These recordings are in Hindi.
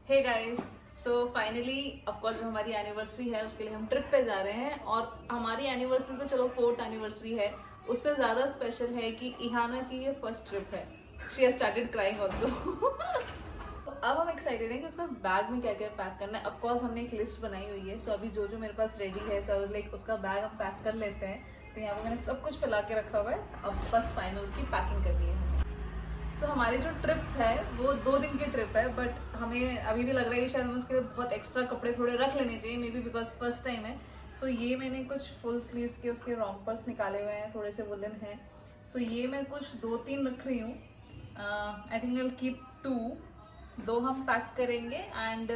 हे गाइस, सो फाइनली ऑफकोर्स जो हमारी एनिवर्सरी है उसके लिए हम ट्रिप पे जा रहे हैं। और हमारी एनिवर्सरी तो चलो 4th एनिवर्सरी है, उससे ज़्यादा स्पेशल है कि इहाना की ये फर्स्ट ट्रिप है। She has started crying also. अब हम एक्साइटेड हैं कि उसका बैग में क्या क्या पैक करना है। ऑफकोर्स हमने एक लिस्ट बनाई हुई है, सो अभी जो जो मेरे पास रेडी है सो लाइक उसका बैग हम पैक कर लेते हैं। तो यहाँ पे मैंने सब कुछ फैला के रखा हुआ है, अब बस फाइनल उसकी पैकिंग करनी है। सो हमारी जो ट्रिप है वो 2 दिन की ट्रिप है, बट हमें अभी भी लग रहा है कि शायद हमें उसके लिए बहुत एक्स्ट्रा कपड़े थोड़े रख लेने चाहिए, may be because first time है। सो ये मैंने कुछ फुल स्लीव्स के उसके रॉम्पर्स निकाले हुए हैं, थोड़े से वुलन हैं। सो ये मैं कुछ 2-3 रख रही हूँ। आई थिंक आई कीप 2 हम पैक करेंगे। एंड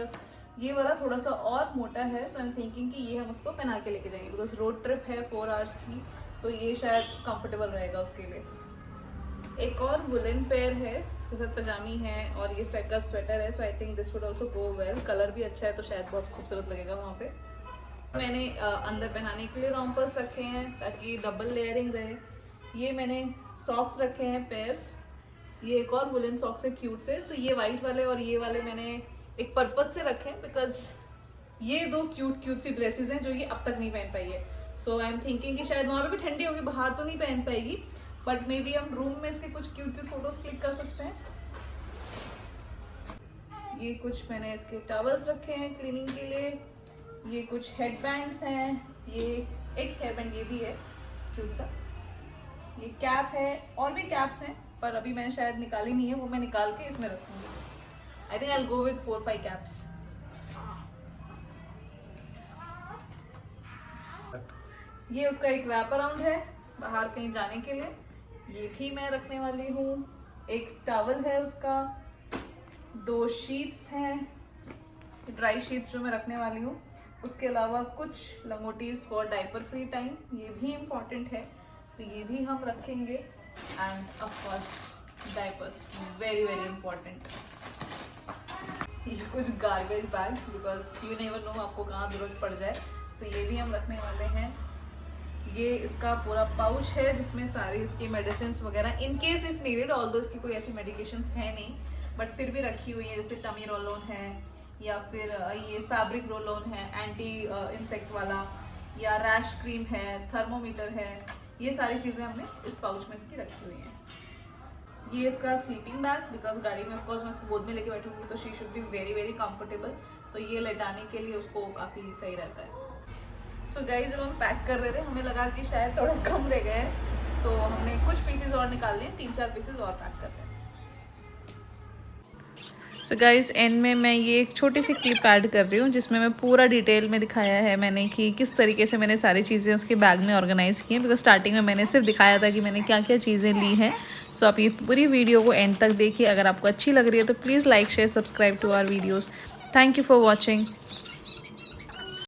ये वाला थोड़ा सा और मोटा है, सो आई एम थिंकिंग कि ये हम उसको पहना के लेके जाएंगे बिकॉज रोड ट्रिप है 4 आवर्स की, तो ये शायद कंफर्टेबल रहेगा उसके लिए। एक और वुलन पेयर है, इसके साथ पजामी है और ये इस टाइप का स्वेटर है, so I think this would also go well. Colour भी अच्छा है तो शायद बहुत खूबसूरत लगेगा वहाँ पे। मैंने अंदर पहनाने के लिए रॉम्पर्स रखे हैं ताकि डबल लेयरिंग रहे। ये मैंने सॉक्स रखे हैं पेयर्स, ये एक और वुलन सॉक्स है क्यूट से। सो ये वाइट वाले और ये वाले मैंने एक पर्पज से रखे हैं बिकॉज ये 2 क्यूट सी ड्रेसेस हैं जो ये अब तक नहीं पहन पाई है। सो आई एम थिंकिंग कि शायद वहाँ पे भी ठंडी होगी, बाहर तो नहीं पहन पाएगी, बट मे बी हम रूम में इसके कुछ क्यूट फोटोज क्लिक कर सकते हैं। ये कुछ मैंने इसके टॉवल्स रखे हैं क्लीनिंग के लिए, ये कुछ हेडबैंड्स हैं, ये एक हेयरबैंड ये भी है क्यूट सा, ये कैप है और भी कैप्स हैं पर अभी मैंने शायद निकाली नहीं है, वो मैं निकाल के इसमें रखूंगी। I think I will go with 4-5 caps. ये उसका एक रैप अराउंड है बाहर कहीं जाने के लिए, ये भी मैं रखने वाली हूँ। एक टॉवल है उसका, 2 शीट्स हैं ड्राई शीट्स जो मैं रखने वाली हूँ। उसके अलावा कुछ लंगोटीज फॉर डाइपर फ्री टाइम, ये भी इम्पॉर्टेंट है तो ये भी हम रखेंगे। End of course diapers, very very important. ये कुछ garbage bags because you never know आपको कहाँ ज़रूरत पड़ जाए, सो ये भी हम रखने वाले हैं। ये इसका पूरा पाउच है जिसमें सारी इसकी मेडिसिन वगैरह in case if needed, although इसकी कोई ऐसी मेडिकेशंस है नहीं बट फिर भी रखी हुई है, जैसे टमी रोल ऑन है या फिर ये फैब्रिक रोल ऑन है एंटी इंसेक्ट वाला, या रैश क्रीम है, थर्मोमीटर है, ये सारी चीज़ें हमने इस पाउच में इसकी रखी हुई हैं। ये इसका स्लीपिंग बैग बिकॉज गाड़ी में ऑफकोर्स मैं उसको गोद में लेके बैठूंगी तो she should be very very comfortable, तो ये लेटाने के लिए उसको काफ़ी सही रहता है। सो गाइस, जब हम पैक कर रहे थे हमें लगा कि शायद थोड़ा कम रह गए हैं, सो हमने कुछ पीसेस और निकाल लिए, 3-4 पीसेस और पैक कर रहे हैं। सो गाइस, एंड में मैं ये एक छोटी सी क्लिप ऐड कर रही हूँ जिसमें मैं पूरा डिटेल में दिखाया है मैंने कि किस तरीके से मैंने सारी चीज़ें उसके बैग में ऑर्गेनाइज़ की हैं। बिकॉज स्टार्टिंग में मैंने सिर्फ दिखाया था कि मैंने क्या क्या चीज़ें ली हैं। सो आप ये पूरी वीडियो को एंड तक देखिए। अगर आपको अच्छी लग रही है तो please like share subscribe to our videos. Thank you for watching.